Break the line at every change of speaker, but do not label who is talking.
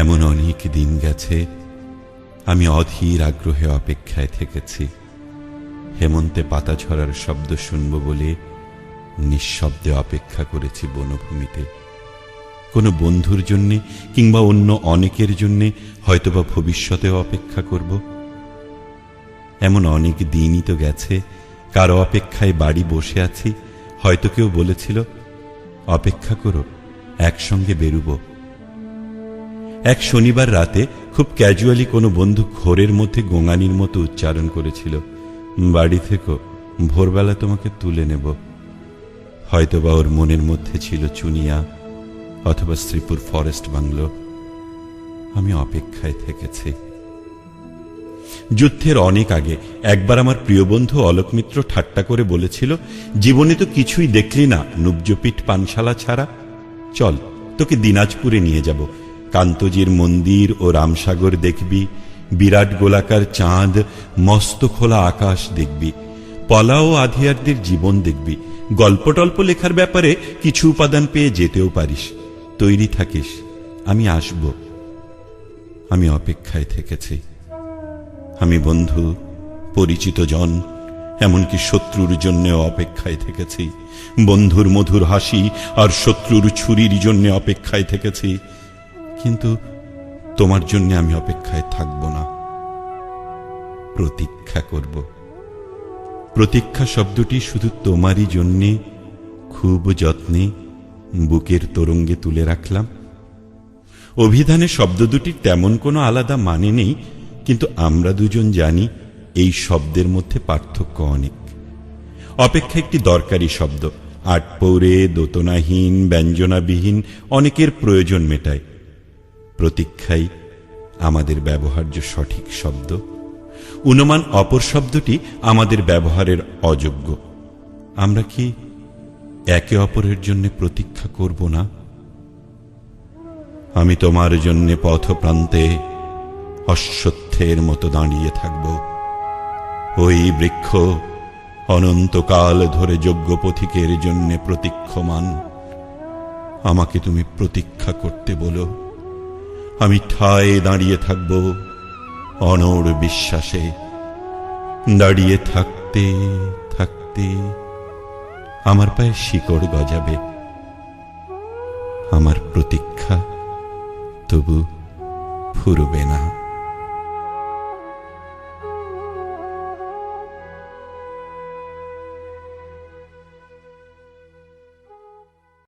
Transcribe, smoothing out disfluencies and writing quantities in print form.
এমন অনেক দিন গেছে আমি অধীর আগ্রহে অপেক্ষায় থেকেছি। হেমন্তে পাতা ঝরার শব্দ শুনব বলে নিঃশব্দে অপেক্ষা করেছি বনভূমিতে। কোনো বন্ধুর জন্যে কিংবা অন্য অনেকের জন্যে হয়তোবা ভবিষ্যতেও অপেক্ষা করব। এমন অনেক দিনই তো গেছে কারো অপেক্ষায় বাড়ি বসে আছি। হয়তো কেউ বলেছিল অপেক্ষা করো, একসঙ্গে বেরুব। এক শনিবার রাতে খুব ক্যাজুয়ালি কোনো বন্ধু ঘোরের মধ্যে গোঙানির মতো উচ্চারণ করেছিল, বাড়ি থেকো, ভোরবেলা তোমাকে তুলে নেব। হয়তোবা ওর মনের মধ্যে ছিল চুনিয়া অথবা শ্রীপুর ফরেস্ট বাংলো। আমি অপেক্ষায় থেকেছি। যুদ্ধের অনেক আগে একবার আমার প্রিয় বন্ধু অলোক মিত্র ঠাট্টা করে বলেছিল, জীবনে তো কিছুই দেখলি না নুবজোপিঠ পানশালা ছাড়া, চল তোকে দিনাজপুরে নিয়ে যাব। কান্তজির মন্দির ও রামসাগর দেখবি, বিরাট গোলাকার চাঁদ, মস্ত খোলা আকাশ দেখবি, পলা ও আধিয়ারদের জীবন দেখবি। গল্প টল্প লেখার ব্যাপারে কিছু উপাদান পেয়ে যেতেও পারিস। তৈরি থাকিস, আমি আসব। আমি অপেক্ষায় থেকেছি। আমি বন্ধু, পরিচিত জন, এমনকি শত্রুর জন্যেও অপেক্ষায় থেকেছি। বন্ধুর মধুর হাসি আর শত্রুর ছুরির জন্য অপেক্ষায় থেকেছি। কিন্তু তোমার জন্য আমি অপেক্ষায় থাকব না, প্রতীক্ষা করব। প্রতীক্ষা শব্দটি শুধু তোমারই জন্যে খুব যত্নে বুকের তরঙ্গে তুলে রাখলাম। অভিধানে শব্দ দুটির তেমন কোনো আলাদা মানে নেই, কিন্তু আমরা দুজন জানি এই শব্দের মধ্যে পার্থক্য অনেক। অপেক্ষা একটি দরকারি শব্দ, আটপৌরে, দোতনাহীন, ব্যঞ্জনাবিহীন, অনেকের প্রয়োজন মেটায়। প্রতীক্ষাই আমাদের ব্যবহার্য সঠিক শব্দ। অনুমান অপর শব্দটি আমাদের ব্যবহারের অযোগ্য। আমরা কি একে অপরের জন্য প্রতীক্ষা করব না? আমি তোমার জন্য পথপ্রান্তে অশ্বত্থের মতো দাঁড়িয়ে থাকব। ওই বৃক্ষ অনন্তকাল ধরে যোগ্য পথিকের জন্য প্রতীক্ষমান। আমাকে তুমি প্রতীক্ষা করতে বলো, আমি ঠায় দাঁড়িয়ে থাকব অনড় বিশ্বাসে। দাঁড়িয়ে থাকতে থাকতে আমার পায়ে শিকড় গজাবে। আমার প্রতীক্ষা তবু ফুরবে না।